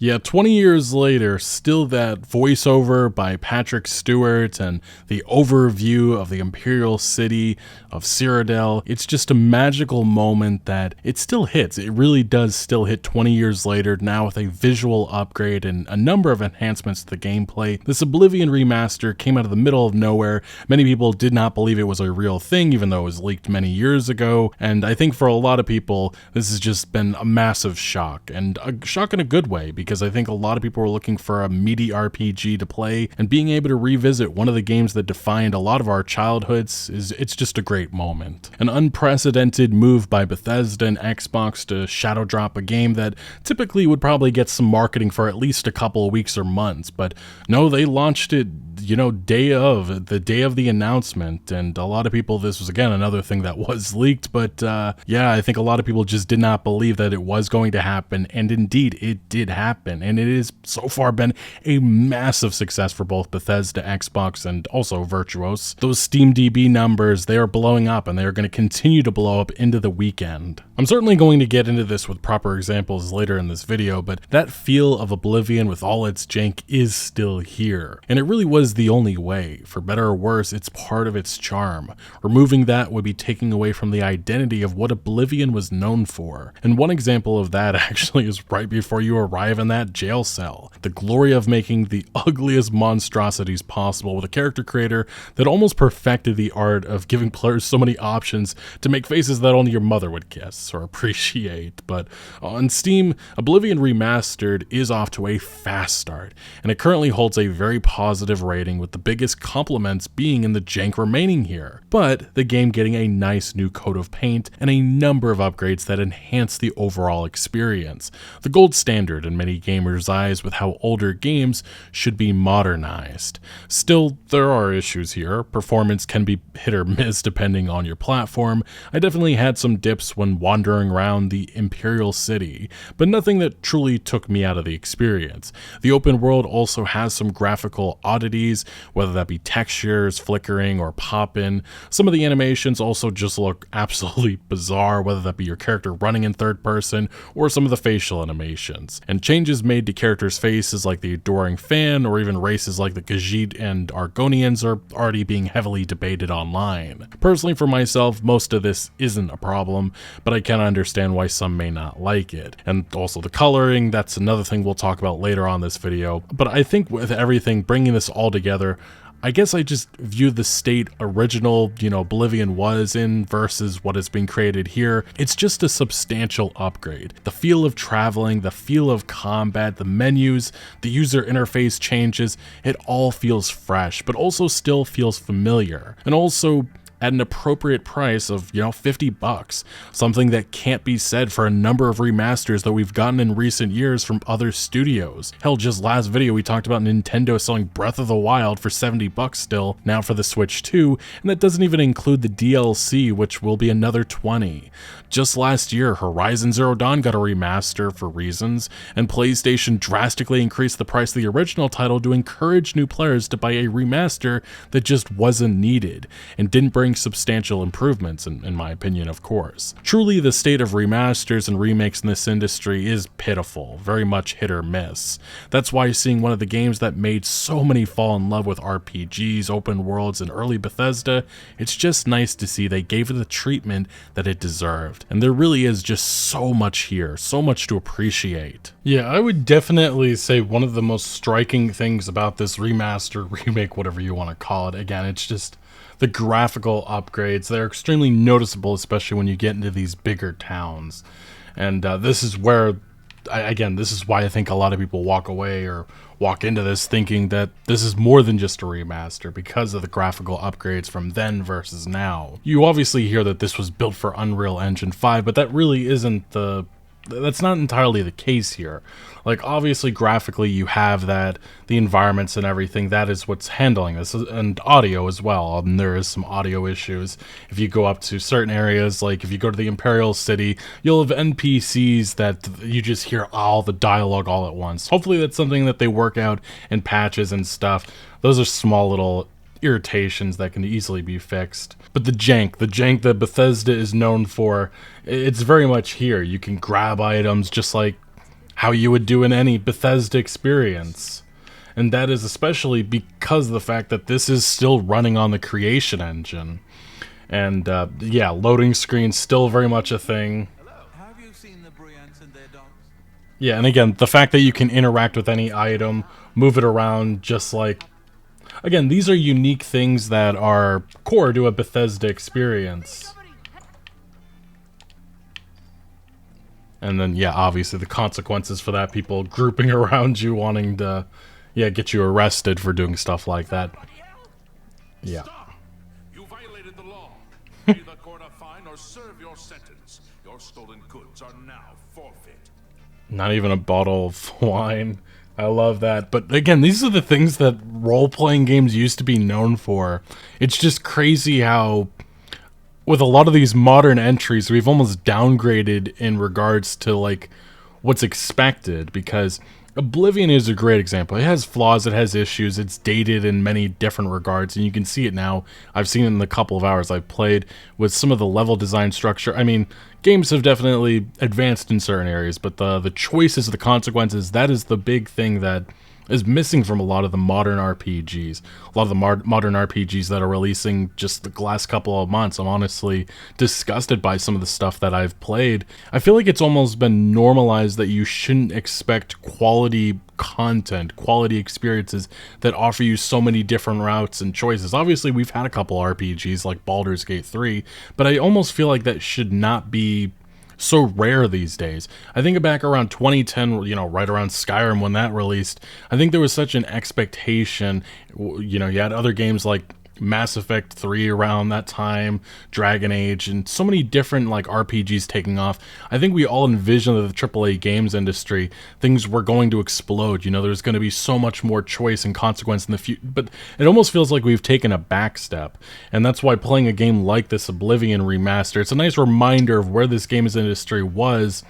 Yeah, 20 years later, still that voiceover by Patrick Stewart and the overview of the Imperial City of Cyrodiil. It's just a magical moment that it still hits. It really does still hit 20 years later, now with a visual upgrade and a number of enhancements to the gameplay. This Oblivion remaster came out of the middle of nowhere. Many people did not believe it was a real thing, even though it was leaked many years ago. And I think for a lot of people, this has just been a massive shock, and a shock in a good way, because I think a lot of people were looking for a meaty RPG to play, and being able to revisit one of the games that defined a lot of our childhoods it's just a great moment. An unprecedented move by Bethesda and Xbox to shadow drop a game that typically would probably get some marketing for at least a couple of weeks or months, but no, they launched it, the day of the announcement. And a lot of people, this was again another thing that was leaked, but yeah, I think a lot of people just did not believe that it was going to happen, and indeed it did happen, and it has so far been a massive success for both Bethesda, Xbox, and also Virtuos. Those SteamDB numbers, they are blowing up, and they are going to continue to blow up into the weekend. I'm certainly going to get into this with proper examples later in this video, but that feel of Oblivion with all its jank is still here, and it really was the only way. For better or worse, it's part of its charm. Removing that would be taking away from the identity of what Oblivion was known for. And one example of that actually is right before you arrive in that jail cell. The glory of making the ugliest monstrosities possible with a character creator that almost perfected the art of giving players so many options to make faces that only your mother would kiss or appreciate. But on Steam, Oblivion Remastered is off to a fast start, and it currently holds a very positive rating, with the biggest compliments being in the jank remaining here, but the game getting a nice new coat of paint and a number of upgrades that enhance the overall experience. The gold standard in many gamers' eyes with how older games should be modernized. Still, there are issues here. Performance can be hit or miss depending on your platform. I definitely had some dips when wandering around the Imperial City, but nothing that truly took me out of the experience. The open world also has some graphical oddities, whether that be textures, flickering, or pop-in. Some of the animations also just look absolutely bizarre, whether that be your character running in third person or some of the facial animations. And changes made to characters' faces like the adoring fan, or even races like the Khajiit and Argonians, are already being heavily debated online. Personally, for myself, most of this isn't a problem, but I can understand why some may not like it. And also the coloring, that's another thing we'll talk about later on this video. But I think with everything, bringing this all together, I guess I just view the state original, Oblivion was in versus what is being created here. It's just a substantial upgrade. The feel of traveling, the feel of combat, the menus, the user interface changes, it all feels fresh, but also still feels familiar. And also at an appropriate price of, $50, something that can't be said for a number of remasters that we've gotten in recent years from other studios. Hell, just last video we talked about Nintendo selling Breath of the Wild for $70 still, now for the Switch 2, and that doesn't even include the DLC, which will be another $20. Just last year, Horizon Zero Dawn got a remaster for reasons, and PlayStation drastically increased the price of the original title to encourage new players to buy a remaster that just wasn't needed, and didn't bring substantial improvements, in my opinion, of course. Truly, the state of remasters and remakes in this industry is pitiful, very much hit or miss. That's why seeing one of the games that made so many fall in love with RPGs, open worlds, and early Bethesda, it's just nice to see they gave it the treatment that it deserved. And there really is just so much here, so much to appreciate. Yeah, I would definitely say one of the most striking things about this remaster, remake, whatever you want to call it, again, it's just the graphical upgrades. They're extremely noticeable, especially when you get into these bigger towns. And this is where, this is why I think a lot of people walk away or walk into this thinking that this is more than just a remaster because of the graphical upgrades from then versus now. You obviously hear that this was built for Unreal Engine 5, but that really isn't that's not entirely the case here. Like, obviously graphically you have that, the environments and everything, that is what's handling this, and audio as well. And there is some audio issues. If you go up to certain areas, like if you go to the Imperial City, you'll have NPCs that you just hear all the dialogue all at once. Hopefully that's something that they work out in patches and stuff. Those are small little irritations that can easily be fixed. But the jank that Bethesda is known for, it's very much here. You can grab items just like how you would do in any Bethesda experience. And that is especially because of the fact that this is still running on the Creation Engine. And yeah, loading screens still very much a thing. Have you seen the Bryants and their dogs? Yeah, and again, the fact that you can interact with any item, move it around, just like... Again, these are unique things that are core to a Bethesda experience. And then, yeah, obviously the consequences for that, people grouping around you, wanting to, yeah, get you arrested for doing stuff like that. Yeah. Stop! You violated the law. Pay the court a fine or serve your sentence. Your stolen goods are now forfeit. Not even a bottle of wine. I love that. But again, these are the things that role-playing games used to be known for. It's just crazy how, with a lot of these modern entries, we've almost downgraded in regards to, like, what's expected, because Oblivion is a great example. It has flaws, it has issues, it's dated in many different regards, and you can see it now. I've seen it in the couple of hours I've played with some of the level design structure. I mean, games have definitely advanced in certain areas, but the choices, the consequences, that is the big thing that is missing from a lot of the modern RPGs. A lot of the modern RPGs that are releasing just the last couple of months. I'm honestly disgusted by some of the stuff that I've played. I feel like it's almost been normalized that you shouldn't expect quality content, quality experiences that offer you so many different routes and choices. Obviously, we've had a couple RPGs like Baldur's Gate 3, but I almost feel like that should not be so rare these days. I think back around 2010, you know, right around Skyrim when that released, I think there was such an expectation. You know, you had other games like Mass Effect 3 around that time, Dragon Age, and so many different like RPGs taking off. I think we all envisioned that the AAA games industry, things were going to explode. You know, there's going to be so much more choice and consequence in the future, but it almost feels like we've taken a back step. And that's why playing a game like this Oblivion Remastered, it's a nice reminder of where this games industry was,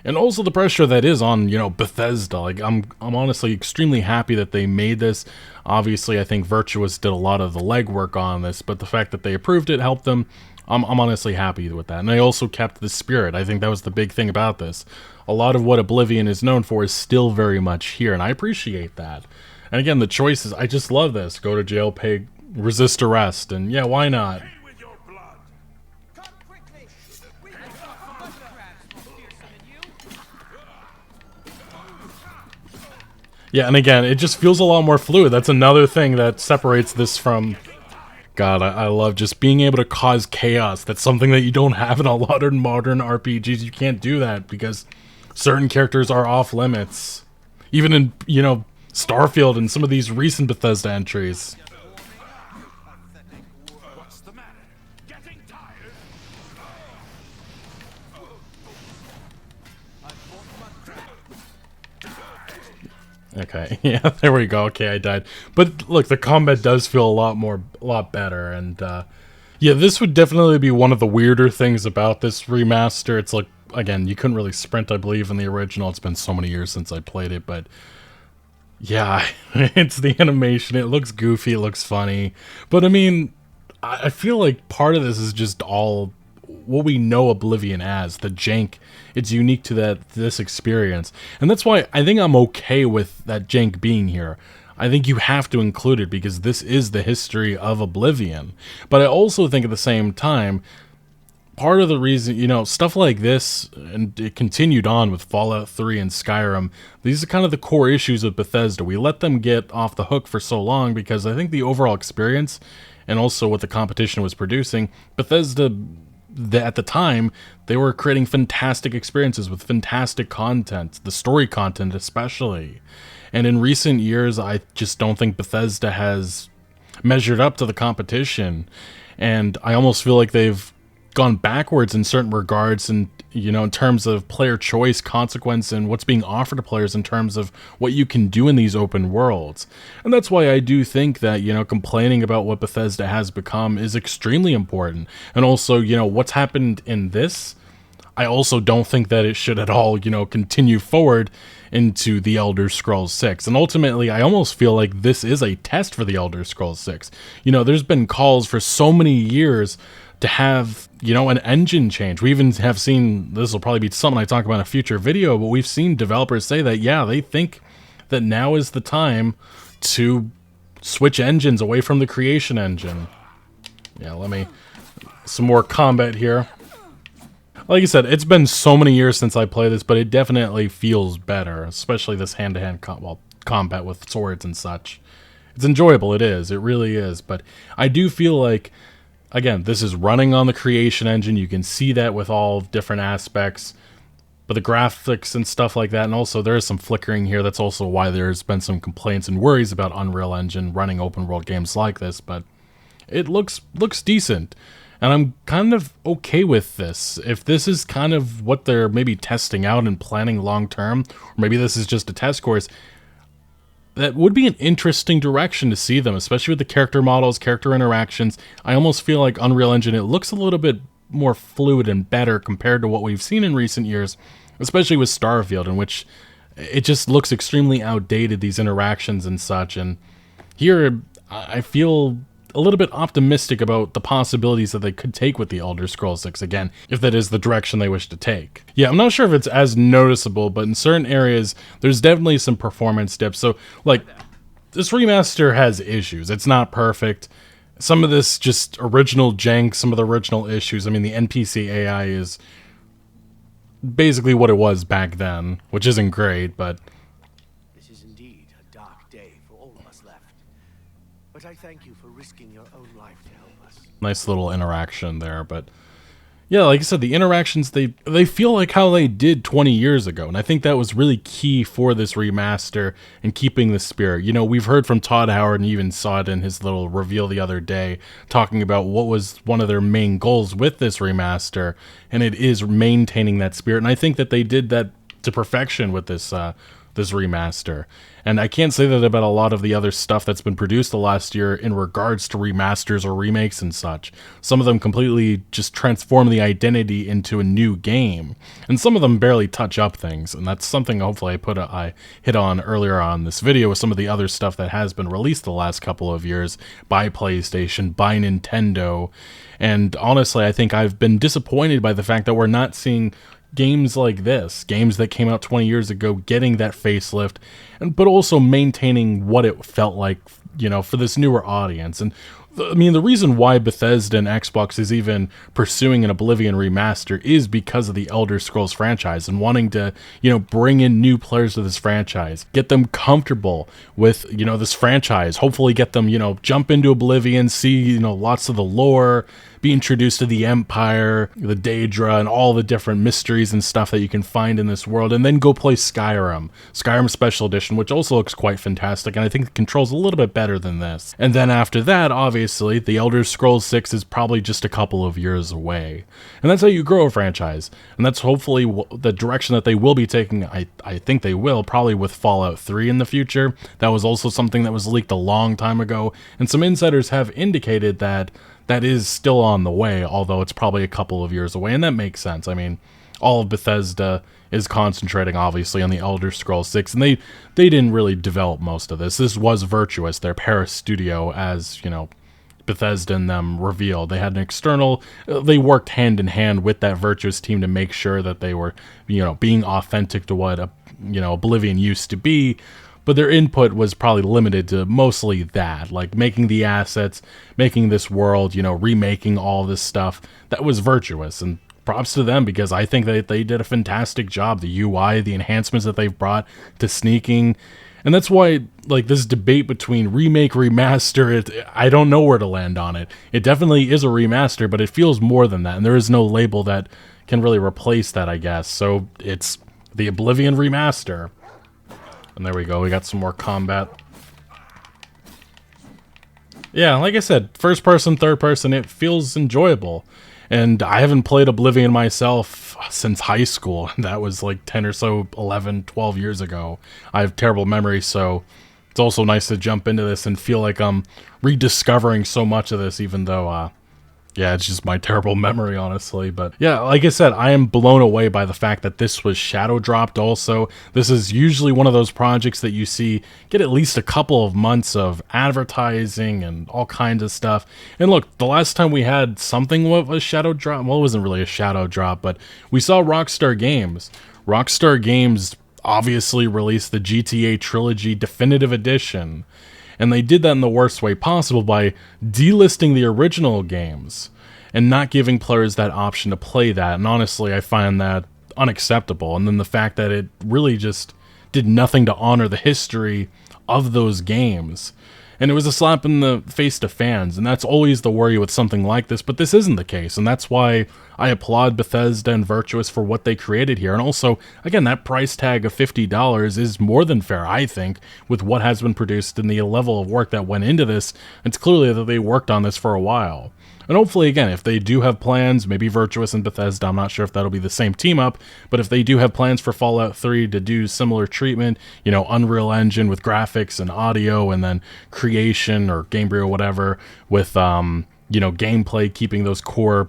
and also the pressure that is on, you know, Bethesda. Like, I'm honestly extremely happy that they made this. Obviously, I think Virtuous did a lot of the legwork on this, but the fact that they approved it helped them. I'm honestly happy with that. And they also kept the spirit. I think that was the big thing about this. A lot of what Oblivion is known for is still very much here, and I appreciate that. And again, the choices, I just love this. Go to jail, pay, resist arrest, and yeah, why not? With your blood. Come quickly! We have some muskrats more fearsome than you. Yeah, and again, it just feels a lot more fluid. That's another thing that separates this from... God, I love just being able to cause chaos. That's something that you don't have in a lot of modern RPGs. You can't do that because certain characters are off limits. Even in, you know, Starfield and some of these recent Bethesda entries. What's the matter? Getting tired? Okay, yeah, there we go. Okay, I died. But look, the combat does feel a lot better. And yeah, this would definitely be one of the weirder things about this remaster. It's like, again, you couldn't really sprint, I believe, in the original. It's been so many years since I played it, but yeah, it's the animation. It looks goofy, it looks funny. But I mean, I feel like part of this is just all what we know Oblivion as, the jank. It's unique to this experience. And that's why I think I'm okay with that jank being here. I think you have to include it because this is the history of Oblivion. But I also think at the same time, part of the reason, you know, stuff like this, and it continued on with Fallout 3 and Skyrim, these are kind of the core issues of Bethesda. We let them get off the hook for so long because I think the overall experience, and also what the competition was producing, Bethesda, at the time, they were creating fantastic experiences with fantastic content, the story content especially. And in recent years, I just don't think Bethesda has measured up to the competition. And I almost feel like they've gone backwards in certain regards, and you know, in terms of player choice, consequence, and what's being offered to players in terms of what you can do in these open worlds. And that's why I do think that, you know, complaining about what Bethesda has become is extremely important. And also, you know, what's happened in this, I also don't think that it should at all, you know, continue forward into The Elder Scrolls 6. And ultimately, I almost feel like this is a test for The Elder Scrolls 6. You know, there's been calls for so many years to have, you know, an engine change. We even have seen, this will probably be something I talk about in a future video, but we've seen developers say that, yeah, they think that now is the time to switch engines away from the creation engine. Yeah, let me, some more combat here. Like I said, it's been so many years since I played this, but it definitely feels better, especially this hand-to-hand combat with swords and such. It's enjoyable, it is, it really is, but I do feel like, again, this is running on the creation engine. You can see that with all different aspects, but the graphics and stuff like that, and also there is some flickering here. That's also why there's been some complaints and worries about Unreal Engine running open world games like this, but it looks decent. And I'm kind of okay with this. If this is kind of what they're maybe testing out and planning long term, or maybe this is just a test course, that would be an interesting direction to see them, especially with the character models, character interactions. I almost feel like Unreal Engine, it looks a little bit more fluid and better compared to what we've seen in recent years, especially with Starfield, in which it just looks extremely outdated, these interactions and such. And here, I feel a little bit optimistic about the possibilities that they could take with the Elder Scrolls 6 again, if that is the direction they wish to take. Yeah, I'm not sure if it's as noticeable, but in certain areas, there's definitely some performance dips. So, like, this remaster has issues. It's not perfect. Some of this just original jank, some of the original issues. I mean, the NPC AI is basically what it was back then, which isn't great, but This is indeed a dark day for all of us left. But I thank you for risking your own life to help us. nice little interaction there. But yeah, like I said, the interactions, they feel like how they did 20 years ago, and I think that was really key for this remaster and keeping the spirit. You know, we've heard from Todd Howard, and you even saw it in his little reveal the other day, talking about what was one of their main goals with this remaster, and it is maintaining that spirit, and I think that they did that to perfection with this this remaster. And I can't say that about a lot of the other stuff that's been produced the last year in regards to remasters or remakes and such. Some of them completely just transform the identity into a new game, and some of them barely touch up things, and that's something hopefully I hit on earlier on this video with some of the other stuff that has been released the last couple of years by PlayStation, by Nintendo. And honestly, I think I've been disappointed by the fact that we're not seeing games like this, games that came out 20 years ago, getting that facelift, but also maintaining what it felt like, you know, for this newer audience. And I mean, the reason why Bethesda and Xbox is even pursuing an Oblivion remaster is because of the Elder Scrolls franchise and wanting to, you know, bring in new players to this franchise, get them comfortable with, you know, this franchise, hopefully get them, you know, jump into Oblivion, see, you know, lots of the lore, be introduced to the Empire, the Daedra, and all the different mysteries and stuff that you can find in this world, and then go play Skyrim Special Edition, which also looks quite fantastic, and I think the controls a little bit better than this. And then after that, obviously, the Elder Scrolls 6 is probably just a couple of years away. And that's how you grow a franchise, and that's hopefully the direction that they will be taking. I think they will, probably with Fallout 3 in the future. That was also something that was leaked a long time ago, and some insiders have indicated that that is still on the way, although it's probably a couple of years away, and that makes sense. I mean, all of Bethesda is concentrating, obviously, on the Elder Scrolls 6, and they didn't really develop most of this. This was Virtuous, their Paris studio, as, you know, Bethesda and them revealed. They had an external, they worked hand in hand with that Virtuous team to make sure that they were, you know, being authentic to what, you know, Oblivion used to be. But their input was probably limited to mostly that, like making the assets, making this world, you know, remaking all this stuff. That was Virtuous, and props to them, because I think that they did a fantastic job. The UI, the enhancements that they've brought to sneaking, and that's why, like, this debate between remake, remaster, I don't know where to land on it. It definitely is a remaster, but it feels more than that, and there is no label that can really replace that, I guess. So it's the Oblivion remaster. And there we go, we got some more combat. Yeah, like I said, first person, third person, it feels enjoyable. And I haven't played Oblivion myself since high school. That was like 10 or so, 11, 12 years ago. I have terrible memory, so it's also nice to jump into this and feel like I'm rediscovering so much of this, even though Yeah, it's just my terrible memory, honestly. But yeah, like I said, I am blown away by the fact that this was shadow dropped also. This is usually one of those projects that you see get at least a couple of months of advertising and all kinds of stuff. And look, the last time we had something with a shadow drop, well, it wasn't really a shadow drop, but we saw Rockstar Games. Rockstar Games obviously released the GTA Trilogy Definitive Edition. And they did that in the worst way possible by delisting the original games and not giving players that option to play that. And honestly, I find that unacceptable. And then the fact that it really just did nothing to honor the history of those games. And it was a slap in the face to fans, and that's always the worry with something like this, but this isn't the case, and that's why I applaud Bethesda and Virtuous for what they created here. And also, again, that price tag of $50 is more than fair, I think, with what has been produced and the level of work that went into this. It's clearly that they worked on this for a while. And hopefully, again, if they do have plans, maybe Virtuous and Bethesda, I'm not sure if that'll be the same team up, but if they do have plans for Fallout 3 to do similar treatment, you know, Unreal Engine with graphics and audio, and then creation or Gamebryo or whatever with, you know, gameplay, keeping those core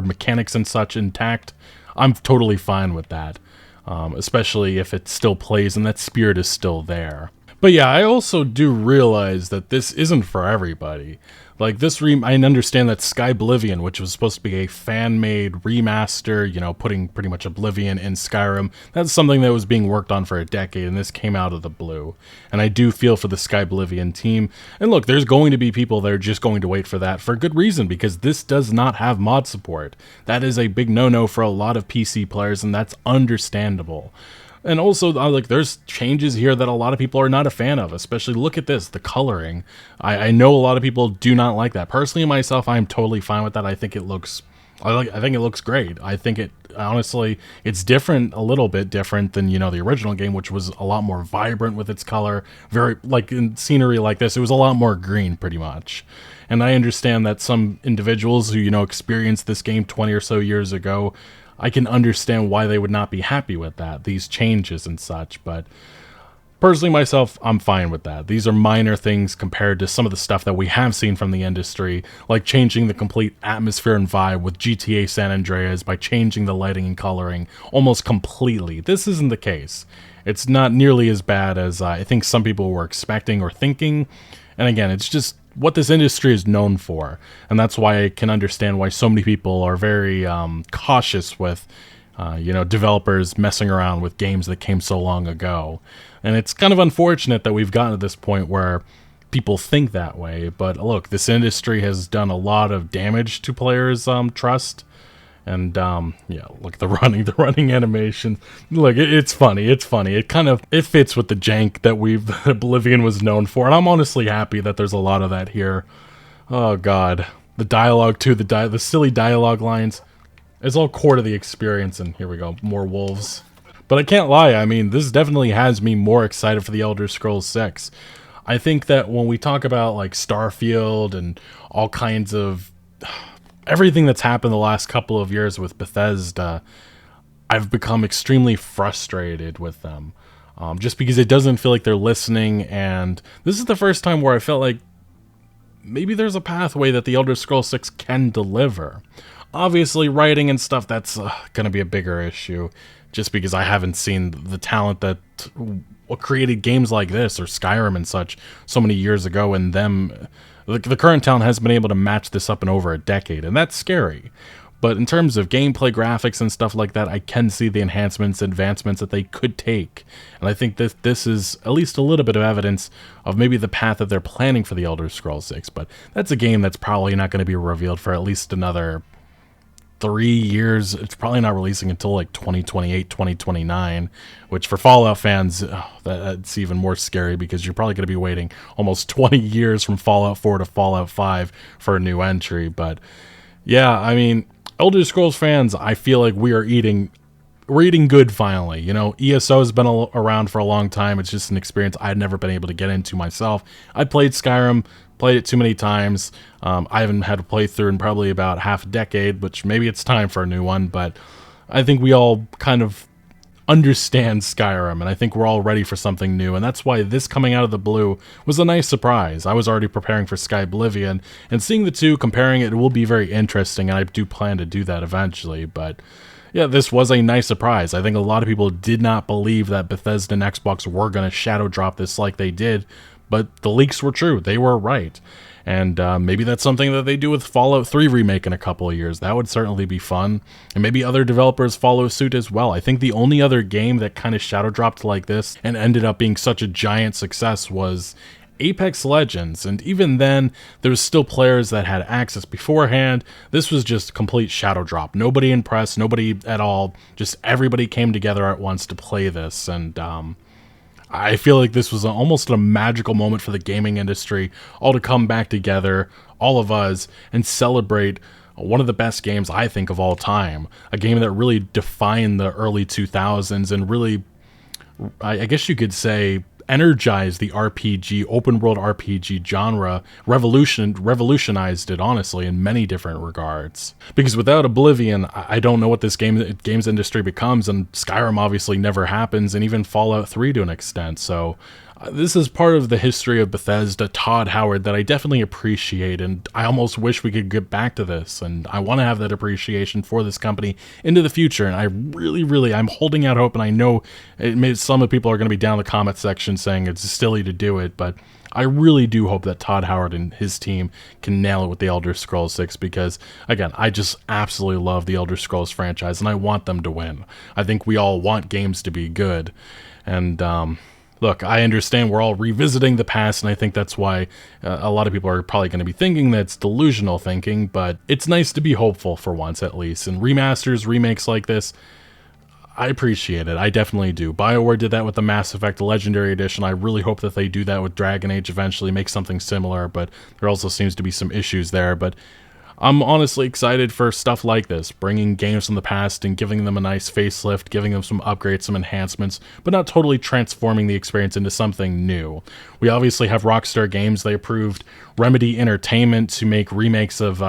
mechanics and such intact, I'm totally fine with that, especially if it still plays and that spirit is still there. But yeah, I also do realize that this isn't for everybody. Like this, I understand that Oblivion, which was supposed to be a fan-made remaster, you know, putting pretty much Oblivion in Skyrim, that's something that was being worked on for a decade, and this came out of the blue. And I do feel for the Oblivion team. And look, there's going to be people that are just going to wait for that for good reason, because this does not have mod support. That is a big no-no for a lot of PC players, and that's understandable. And also, like, there's changes here that a lot of people are not a fan of, especially look at this, the coloring. I know a lot of people do not like that. Personally, myself, I'm totally fine with that. I think it looks, I think it looks great. I think it, honestly, it's different, a little bit different than, you know, the original game, which was a lot more vibrant with its color. Very, like, in scenery like this, it was a lot more green, pretty much. And I understand that some individuals who, you know, experienced this game 20 or so years ago, I can understand why they would not be happy with that, these changes and such, but personally myself, I'm fine with that. These are minor things compared to some of the stuff that we have seen from the industry, like changing the complete atmosphere and vibe with GTA San Andreas by changing the lighting and coloring almost completely. This isn't the case. It's not nearly as bad as I think some people were expecting or thinking, and again, it's just what this industry is known for, and that's why I can understand why so many people are very cautious with, you know, developers messing around with games that came so long ago. And it's kind of unfortunate that we've gotten to this point where people think that way. But look, this industry has done a lot of damage to players' trust. And yeah, look, the running animation. Look, it's funny. It's funny. It fits with the jank that Oblivion was known for, and I'm honestly happy that there's a lot of that here. Oh god, the dialogue too, the silly dialogue lines. It's all core to the experience. And here we go, more wolves. But I can't lie. I mean, this definitely has me more excited for the Elder Scrolls 6. I think that when we talk about like Starfield and all kinds of everything that's happened the last couple of years with Bethesda, I've become extremely frustrated with them. Just because it doesn't feel like they're listening, and this is the first time where I felt like maybe there's a pathway that the Elder Scrolls 6 can deliver. Obviously, writing and stuff, that's going to be a bigger issue, just because I haven't seen the talent that created games like this, or Skyrim and such, so many years ago, and them. The current talent hasn't been able to match this up in over a decade, and that's scary. But in terms of gameplay graphics and stuff like that, I can see the enhancements, advancements that they could take. And I think that this is at least a little bit of evidence of maybe the path that they're planning for the Elder Scrolls 6. But that's a game that's probably not going to be revealed for at least another 3 years. It's probably not releasing until like 2028, 2029, which for Fallout fans, that's even more scary, because you're probably going to be waiting almost 20 years from Fallout 4 to Fallout 5 for a new entry. But yeah, I mean, Elder Scrolls fans, I feel like we're eating good finally. You know, ESO has been around for a long time. It's just an experience I've never been able to get into myself. I played Skyrim, played it too many times. I haven't had a playthrough in probably about half a decade, which maybe it's time for a new one, but I think we all kind of understand Skyrim, and I think we're all ready for something new, and that's why this coming out of the blue was a nice surprise. I was already preparing for Oblivion, and seeing the two, comparing it, will be very interesting, and I do plan to do that eventually, but yeah, this was a nice surprise. I think a lot of people did not believe that Bethesda and Xbox were going to shadow drop this like they did, but the leaks were true. They were right. And maybe that's something that they do with Fallout 3 Remake in a couple of years. That would certainly be fun. And maybe other developers follow suit as well. I think the only other game that kind of shadow dropped like this and ended up being such a giant success was Apex Legends, and even then there was still players that had access beforehand. This was just complete shadow drop. Nobody impressed, nobody at all, just everybody came together at once to play this, and I feel like this was almost a magical moment for the gaming industry, all to come back together, all of us, and celebrate one of the best games I think of all time, a game that really defined the early 2000s and really, I guess you could say, energized the RPG, open world RPG genre, revolutionized it, honestly, in many different regards. Because without Oblivion, I don't know what this games industry becomes, and Skyrim obviously never happens, and even Fallout 3 to an extent. So this is part of the history of Bethesda, Todd Howard, that I definitely appreciate, and I almost wish we could get back to this, and I want to have that appreciation for this company into the future, and I really, I'm holding out hope, and I know some of the people are going to be down in the comment section saying it's silly to do it, but I really do hope that Todd Howard and his team can nail it with the Elder Scrolls 6, because, again, I just absolutely love the Elder Scrolls franchise, and I want them to win. I think we all want games to be good, and look, I understand we're all revisiting the past, and I think that's why a lot of people are probably going to be thinking that's delusional thinking, but it's nice to be hopeful for once, at least. And remasters, remakes like this, I appreciate it. I definitely do. BioWare did that with the Mass Effect Legendary Edition. I really hope that they do that with Dragon Age eventually, make something similar, but there also seems to be some issues there. But I'm honestly excited for stuff like this, bringing games from the past and giving them a nice facelift, giving them some upgrades, some enhancements, but not totally transforming the experience into something new. We obviously have Rockstar Games. They approved Remedy Entertainment to make remakes of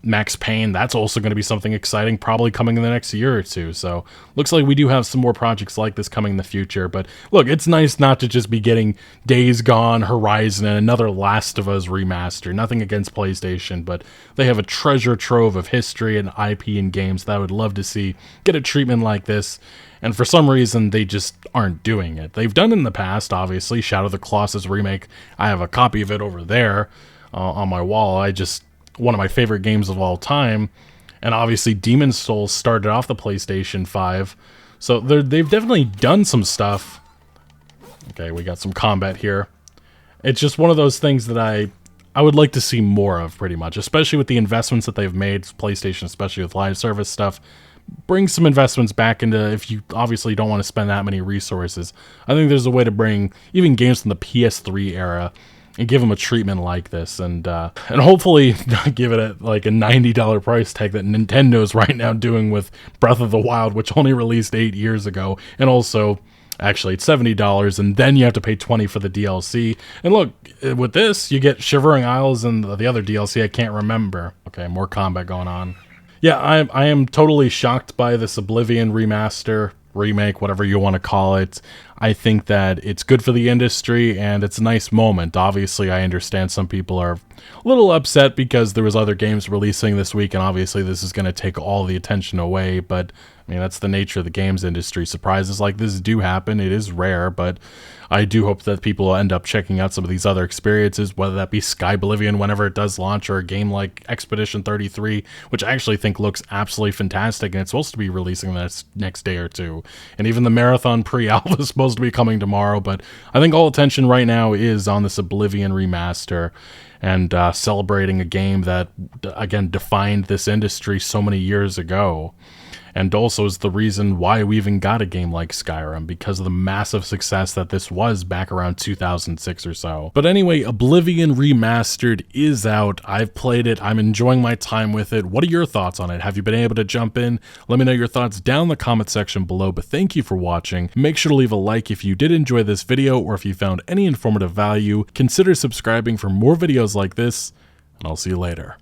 Max Payne. That's also going to be something exciting, probably coming in the next year or two. So looks like we do have some more projects like this coming in the future. But look, it's nice not to just be getting Days Gone, Horizon, and another Last of Us remaster. Nothing against PlayStation, but they have a treasure trove of history and IP and games that I would love to see get a treatment like this. And for some reason, they just aren't doing it. They've done it in the past, obviously. Shadow of the Colossus remake. I have a copy of it over there on my wall. One of my favorite games of all time, and obviously Demon's Souls started off the PlayStation 5, so they've definitely done some stuff. Okay, we got some combat here. It's just one of those things that I would like to see more of, pretty much, especially with the investments that they've made, PlayStation, especially with live service stuff. Bring some investments back into, if you obviously don't want to spend that many resources. I think there's a way to bring even games from the PS3 era and give them a treatment like this, and hopefully not give it like a $90 price tag that Nintendo's right now doing with Breath of the Wild, which only released 8 years ago, and also, actually, it's $70, and then you have to pay $20 for the DLC. And look, with this, you get Shivering Isles and the other DLC I can't remember. Okay, more combat going on. Yeah, I am totally shocked by this Oblivion remaster, remake, whatever you want to call it. I think that it's good for the industry, and it's a nice moment. Obviously, I understand some people are a little upset because there was other games releasing this week, and obviously this is going to take all the attention away, but I mean, that's the nature of the games industry. Surprises like this do happen. It is rare, but I do hope that people will end up checking out some of these other experiences, whether that be Oblivion whenever it does launch, or a game like Expedition 33, which I actually think looks absolutely fantastic, and it's supposed to be releasing the next day or two. And even the Marathon pre-alpha is supposed to be coming tomorrow, but I think all attention right now is on this Oblivion remaster, and celebrating a game that, again, defined this industry so many years ago. And also is the reason why we even got a game like Skyrim, because of the massive success that this was back around 2006 or so. But anyway, Oblivion Remastered is out. I've played it. I'm enjoying my time with it. What are your thoughts on it? Have you been able to jump in? Let me know your thoughts down in the comment section below, but thank you for watching. Make sure to leave a like if you did enjoy this video, or if you found any informative value. Consider subscribing for more videos like this, and I'll see you later.